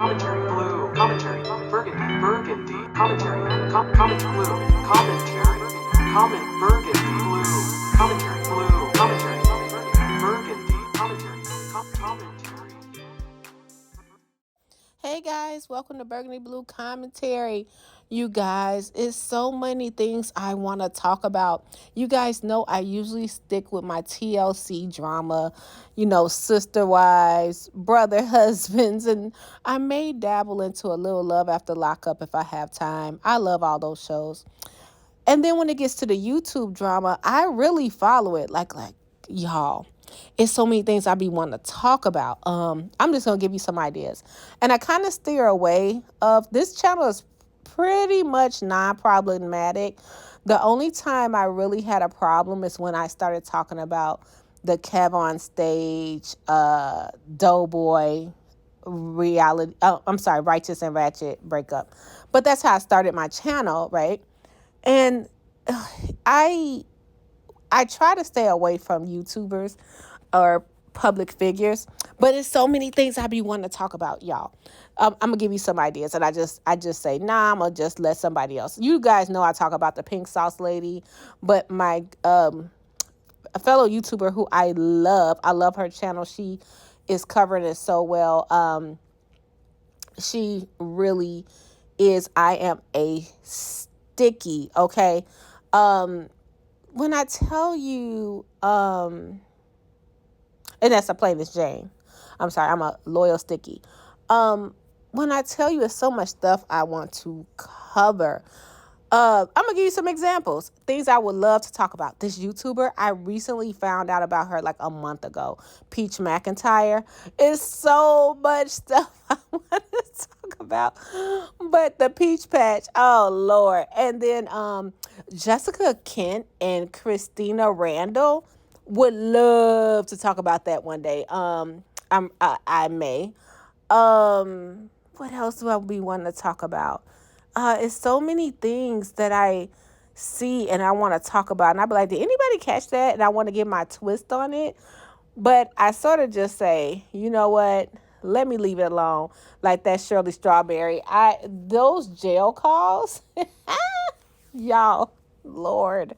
Commentary, blue, commentary, burgundy, commentary, comment blue, commentary, comment burgundy, blue, commentary, burgundy, commentary, commentary. Hey guys, welcome to Burgundy Blue Commentary. You guys, it's so many things I want to talk about. You guys know I usually stick with my TLC drama, sister wives, brother husbands, and I may dabble into a little Love After Lockup if I have time. I love all those shows. And then when it gets to the YouTube drama, I really follow it. Like y'all, it's so many things I be wanting to talk about. I'm just gonna give you some ideas, and I kind of steer away of this channel is pretty much non-problematic. The only time I really had a problem is when I started talking about the Kev on stage, Doughboy reality. Oh, I'm sorry, Righteous and Ratchet breakup. But that's how I started my channel, right? And I I try to stay away from YouTubers or public figures, but it's so many things I be wanting to talk about, y'all. I'm gonna give you some ideas, and I just say, nah, I'm gonna just let somebody else. You guys know I talk about the pink sauce lady, but my a fellow YouTuber who I love her channel. She is covering it so well. She really is. I am a sticky, okay? When I tell you, and that's a plain as Jane. I'm sorry, I'm a loyal sticky. When I tell you, it's so much stuff I want to cover. I'm gonna give you some examples. Things I would love to talk about. This YouTuber, I recently found out about her like a month ago. Peach McIntyre. It's so much stuff I want to talk about. But the Peach Patch, oh Lord. And then Jessica Kent and Christina Randall would love to talk about that one day. I may. What else do I be wanting to talk about? It's so many things that I see and I want to talk about. And I be like, did anybody catch that? And I want to give my twist on it. But I sort of just say, you know what? Let me leave it alone. Like that Shirley Strawberry. Those jail calls, y'all, Lord.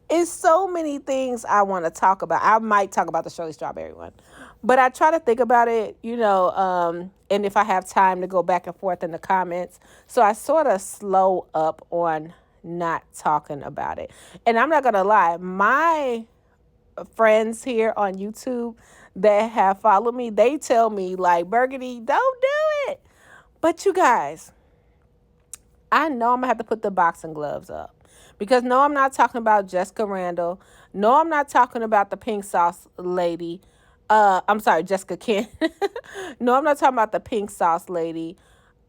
It's so many things I want to talk about. I might talk about the Shirley Strawberry one. But I try to think about it, and if I have time to go back and forth in the comments. So I sort of slow up on not talking about it. And I'm not going to lie, my friends here on YouTube that have followed me, they tell me, like, Burgundy, don't do it. But you guys, I know I'm going to have to put the boxing gloves up. Because no, I'm not talking about Jessica Randall. No, I'm not talking about the pink sauce lady. I'm sorry, Jessica Kent. No, I'm not talking about the pink sauce lady.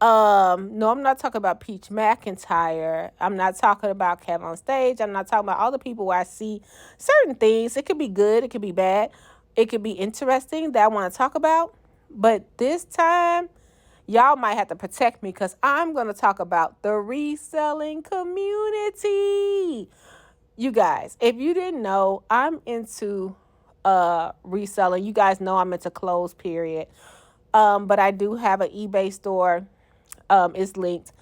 No, I'm not talking about Peach McIntyre. I'm not talking about Kev on stage. I'm not talking about all the people where I see certain things. It could be good. It could be bad. It could be interesting that I want to talk about. But this time, y'all might have to protect me because I'm going to talk about the reselling community. You guys, if you didn't know, I'm into reselling. You guys know I'm into close period. But I do have an eBay store. It's linked.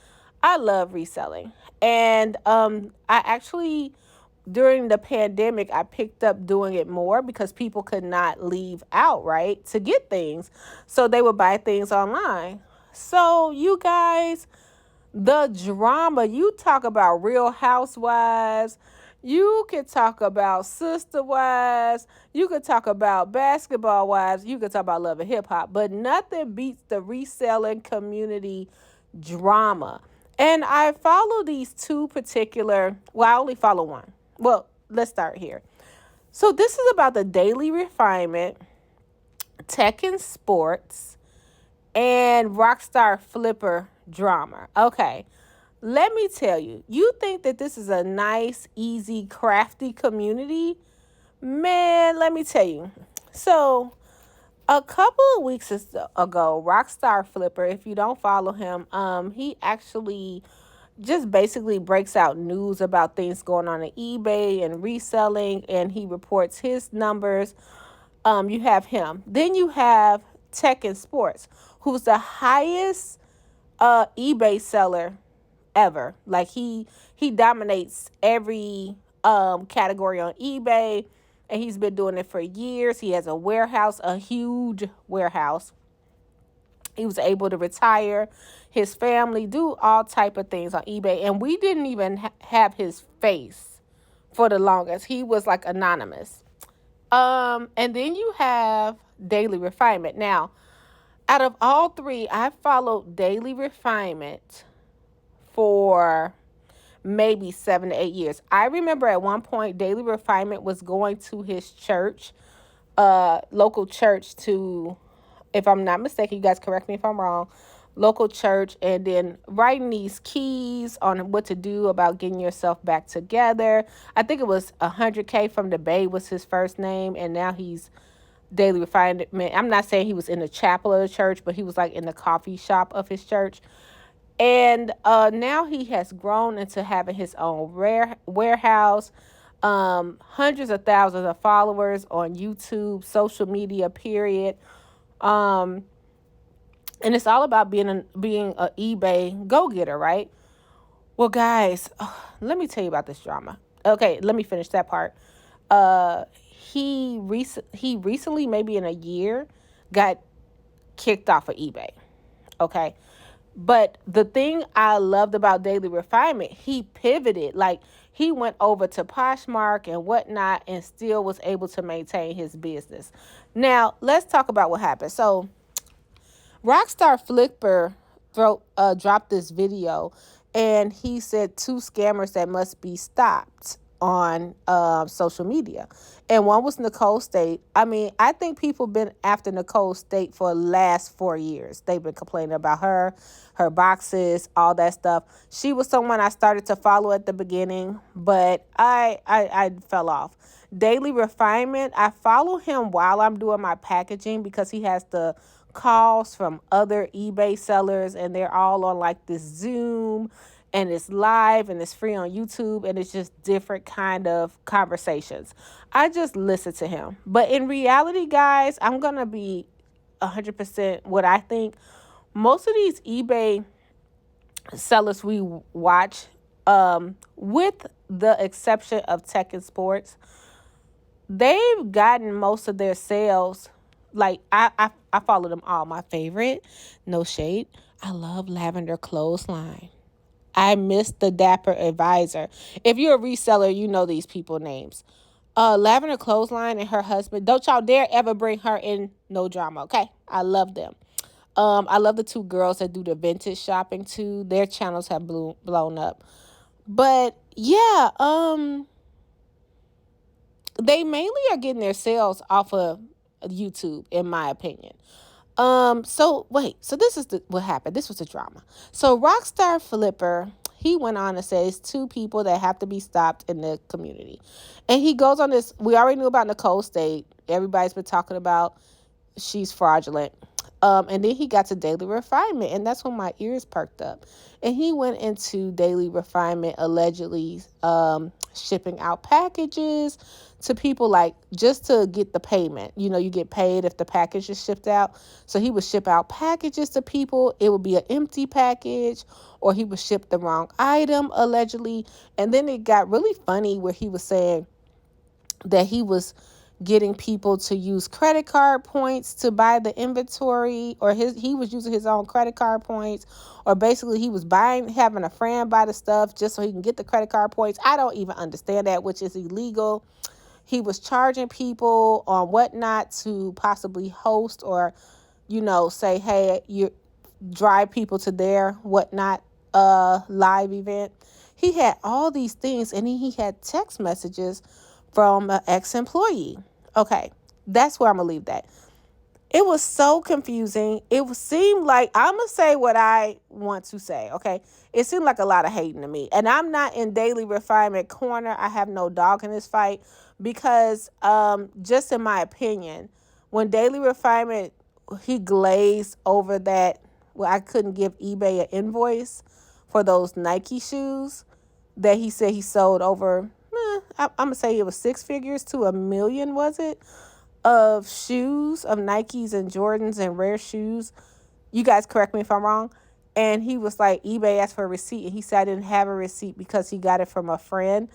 I love reselling. And I actually, during the pandemic, I picked up doing it more because people could not leave out, right, to get things. So they would buy things online. So you guys, the drama, you talk about Real Housewives, you could talk about Sister Wives, you could talk about Basketball Wives, you could talk about Love and Hip Hop, but nothing beats the reselling community drama. And I follow these two particular, well, I only follow one. Well, let's start here. So this is about the Daily Refinement, Tech and Sports, and Rockstarflipper drama. Okay, let me tell you, you think that this is a nice, easy, crafty community? Man, let me tell you. So, a couple of weeks ago, Rockstarflipper, if you don't follow him, he actually just basically breaks out news about things going on eBay and reselling, and he reports his numbers. You have him. Then you have Tech and Sports, who's the highest eBay seller ever. Like he dominates every category on eBay, and he's been doing it for years. He has a warehouse, a huge warehouse. He was able to retire his family, do all type of things on eBay, and we didn't even have his face for the longest. He was like anonymous. And then you have Daily Refinement. Now, out of all three, I followed Daily Refinement for maybe 7 to 8 years. I remember at one point Daily Refinement was going to his church, local church, to, if I'm not mistaken, you guys correct me if I'm wrong, local church, and then writing these keys on what to do about getting yourself back together. I think it was 100K from the Bay was his first name, and now he's Daily Refinement. I'm not saying he was in the chapel of the church, but he was like in the coffee shop of his church. And now he has grown into having his own warehouse, hundreds of thousands of followers on YouTube, social media, period. And it's all about being an eBay go-getter, right? Well, guys, let me tell you about this drama. Okay, let me finish that part. He recently, maybe in a year, got kicked off of eBay. Okay. But the thing I loved about Daily Refinement, he pivoted. Like, he went over to Poshmark and whatnot and still was able to maintain his business. Now, let's talk about what happened. So, Rockstarflipper dropped this video, and he said 2 scammers that must be stopped on social media. And one was Nicole State. I mean, I think people been after Nicole State for the last 4 years. They've been complaining about her boxes, all that stuff. She was someone I started to follow at the beginning, but I fell off. Daily Refinement, I follow him while I'm doing my packaging because he has the calls from other eBay sellers, and they're all on like this Zoom, and it's live and it's free on YouTube, and it's just different kind of conversations. I just listen to him. But in reality, guys, I'm going to be 100% what I think. Most of these eBay sellers we watch, with the exception of tech and sports, they've gotten most of their sales. Like, I follow them all. My favorite, no shade, I love Lavender Clothesline. I miss the Dapper Advisor. If you're a reseller, you know these people names. Lavender Clothesline and her husband. Don't y'all dare ever bring her in no drama, okay? I love them. I love the 2 girls that do the vintage shopping too. Their channels have blown up. But yeah, they mainly are getting their sales off of YouTube, in my opinion. So this is what happened. This was the drama. So Rockstarflipper, he went on to say it's 2 people that have to be stopped in the community. And he goes on this, we already knew about Nicole State. Everybody's been talking about she's fraudulent. And then he got to Daily Refinement, and that's when my ears perked up. And he went into Daily Refinement allegedly shipping out packages to people, like, just to get the payment. You know, you get paid if the package is shipped out. So he would ship out packages to people. It would be an empty package, or he would ship the wrong item, allegedly. And then it got really funny where he was saying that he was getting people to use credit card points to buy the inventory, or he was using his own credit card points, or basically he was having a friend buy the stuff just so he can get the credit card points. I don't even understand that, which is illegal. He was charging people on whatnot to possibly host or, you know, say, hey, you drive people to their whatnot live event. He had all these things, and he had text messages from an ex-employee. Okay, that's where I'm going to leave that. It was so confusing. It seemed like, I'm going to say what I want to say, okay? It seemed like a lot of hating to me. And I'm not in Daily Refinement corner. I have no dog in this fight because, just in my opinion, when Daily Refinement, he glazed over that, well, I couldn't give eBay an invoice for those Nike shoes that he said he sold over, I'm going to say it was 6 figures to $1 million, was it? Of shoes, of Nikes and Jordans and rare shoes. You guys correct me if I'm wrong. And he was like, eBay asked for a receipt. And he said, I didn't have a receipt because he got it from a friend.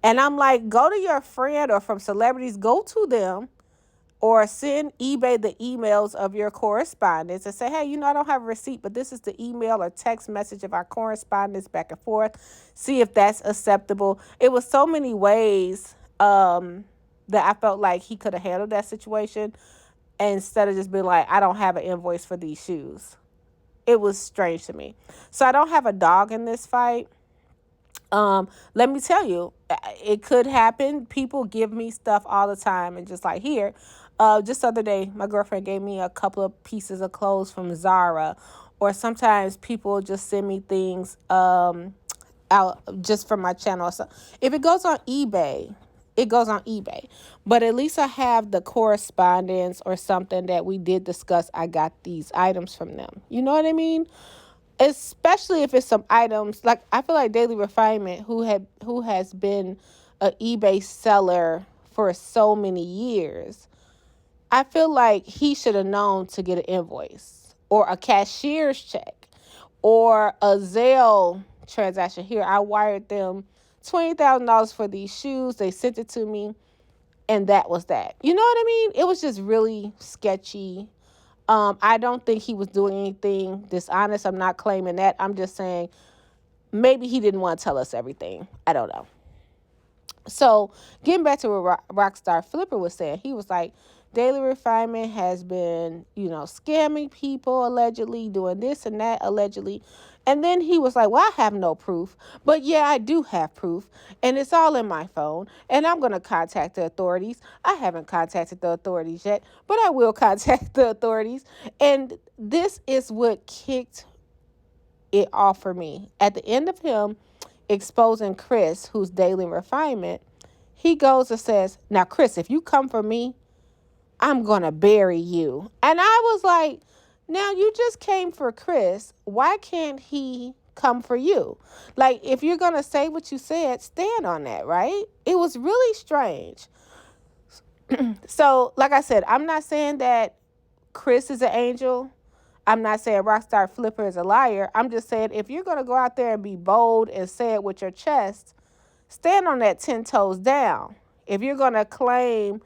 And I'm like, go to your friend or from celebrities, go to them or send eBay the emails of your correspondence and say, hey, I don't have a receipt, but this is the email or text message of our correspondence back and forth. See if that's acceptable. It was so many ways that I felt like he could have handled that situation instead of just being like, I don't have an invoice for these shoes. It was strange to me. So I don't have a dog in this fight. Let me tell you, it could happen. People give me stuff all the time and just like here. Just the other day, my girlfriend gave me a couple of pieces of clothes from Zara, or sometimes people just send me things out just from my channel. So if it goes on eBay, it goes on eBay. But at least I have the correspondence or something that we did discuss. I got these items from them. You know what I mean? Especially if it's some items like I feel like Daily Refinement, who has been a eBay seller for so many years. I feel like he should have known to get an invoice or a cashier's check or a Zelle transaction. Here, I wired them $20,000 for these shoes. They sent it to me, and that was that. You know what I mean? It was just really sketchy. I don't think he was doing anything dishonest. I'm not claiming that. I'm just saying maybe he didn't want to tell us everything. I don't know. So getting back to what Rockstarflipper was saying, he was like, Daily Refinement has been, scamming people allegedly, doing this and that allegedly. And then he was like, well, I have no proof. But yeah, I do have proof. And it's all in my phone. And I'm going to contact the authorities. I haven't contacted the authorities yet, but I will contact the authorities. And this is what kicked it off for me. At the end of him exposing Chris, who's Daily Refinement, he goes and says, now, Chris, if you come for me, I'm going to bury you. And I was like, now you just came for Chris. Why can't he come for you? Like, if you're going to say what you said, stand on that, right? It was really strange. So, like I said, I'm not saying that Chris is an angel. I'm not saying Rockstarflipper is a liar. I'm just saying if you're going to go out there and be bold and say it with your chest, stand on that 10 toes down. If you're going to claim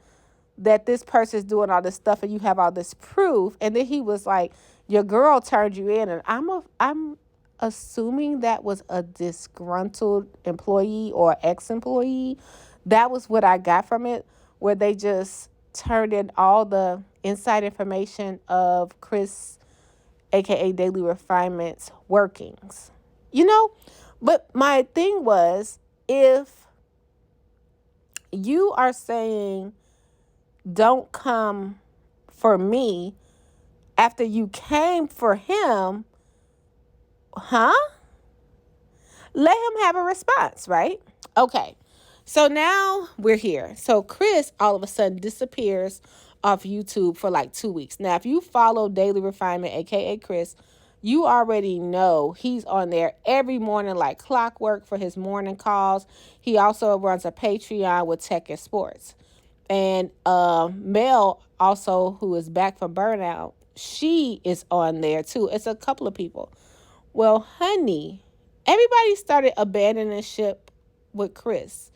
that this person's doing all this stuff and you have all this proof, and then he was like, your girl turned you in, and I'm assuming that was a disgruntled employee or ex-employee. That was what I got from it, where they just turned in all the inside information of Chris, aka Daily Refinement's workings. But my thing was, if you are saying don't come for me after you came for him, let him have a response, right? Okay, so now we're here. So Chris all of a sudden disappears off YouTube for like 2 weeks. Now, if you follow Daily Refinement, aka Chris, you already know he's on there every morning like clockwork for his morning calls. He also runs a Patreon with Tech and Sports. And Mel, also, who is back from burnout, she is on there too. It's a couple of people. Well, honey, everybody started abandoning ship with Chris,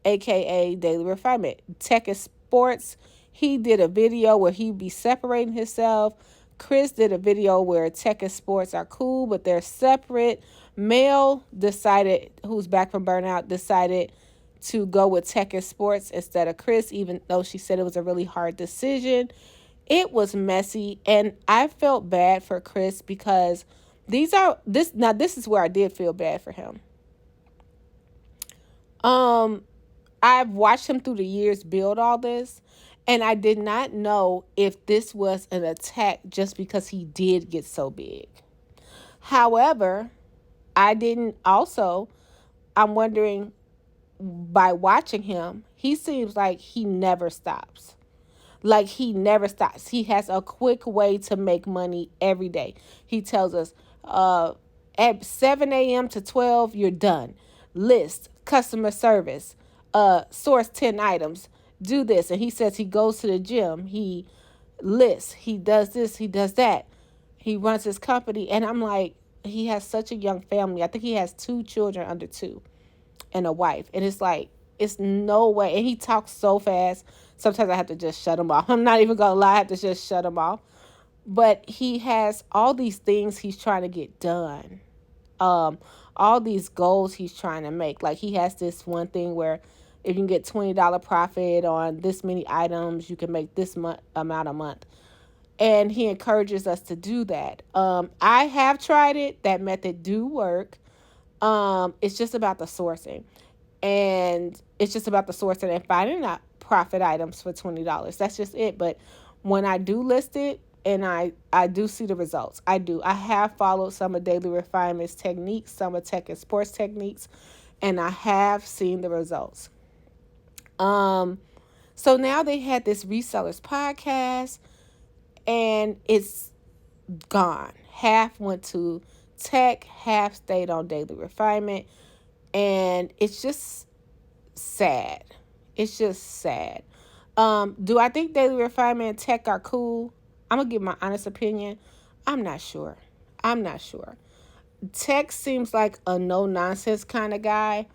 aka Daily Refinement. Tech and Sports, he did a video where he'd be separating himself. Chris did a video where Tech and Sports are cool, but they're separate. Mel decided, who's back from burnout, decided to go with Tech and Sports instead of Chris, even though she said it was a really hard decision. It was messy, and I felt bad for Chris because this is where I did feel bad for him. I've watched him through the years build all this, and I did not know if this was an attack just because he did get so big. However, I'm wondering, by watching him, he seems like he never stops. He has a quick way to make money every day. He tells us, at 7 a.m. to 12, you're done. List, customer service, source 10 items, do this. And he says he goes to the gym, he lists, he does this, he does that. He runs his company, and I'm like, he has such a young family. I think he has 2 children under 2 and a wife. And it's like, it's no way. And he talks so fast. Sometimes I have to just shut him off. I'm not even going to lie. I have to just shut him off. But he has all these things he's trying to get done. Um, all these goals he's trying to make. Like, he has this one thing where if you can get $20 profit on this many items, you can make this amount a month. And he encourages us to do that. I have tried it. That method do work. It's just about the sourcing. And it's just about the sourcing and finding out profit items for $20. That's just it. But when I do list it, and I do see the results. I do. I have followed some of Daily Refinement's techniques, some of tech and sports techniques, and I have seen the results. So now they had this resellers podcast, and it's gone. Half went to tech, half stayed on Daily Refinement, and it's just sad. It's just sad. Do I think Daily Refinement and tech are cool? I'm going to give my honest opinion. I'm not sure. Tech seems like a no-nonsense kind of guy,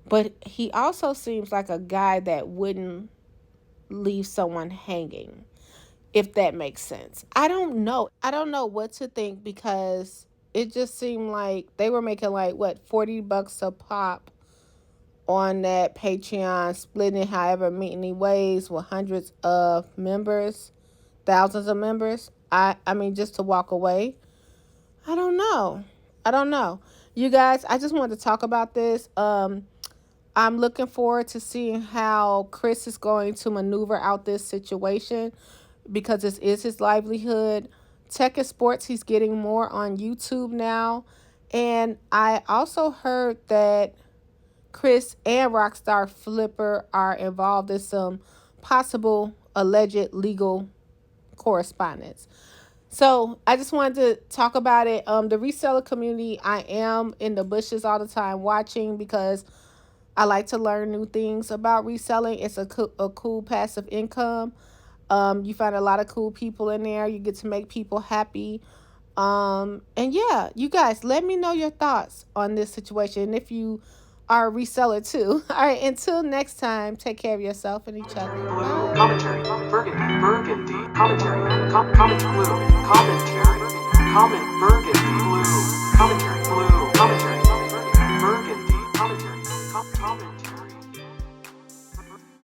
but he also seems like a guy that wouldn't leave someone hanging, if that makes sense. I don't know. I don't know what to think, because it just seemed like they were making like, what, $40 a pop on that Patreon, splitting it however many ways with hundreds of members, thousands of members. I mean, just to walk away. I don't know. You guys, I just wanted to talk about this. I'm looking forward to seeing how Chris is going to maneuver out this situation, because this is his livelihood. Tech and sports, he's getting more on YouTube now. And I also heard that Chris and Rockstarflipper are involved in some possible alleged legal correspondence. So I just wanted to talk about it. The reseller community, I am in the bushes all the time watching, because I like to learn new things about reselling. It's a cool passive income. You find a lot of cool people in there. You get to make people happy. And yeah, you guys, let me know your thoughts on this situation, and if you are a reseller too. All right, until next time, take care of yourself and each other. Blue Bye. commentary. Burgundy commentary. Comment blue commentary. Comment burgundy.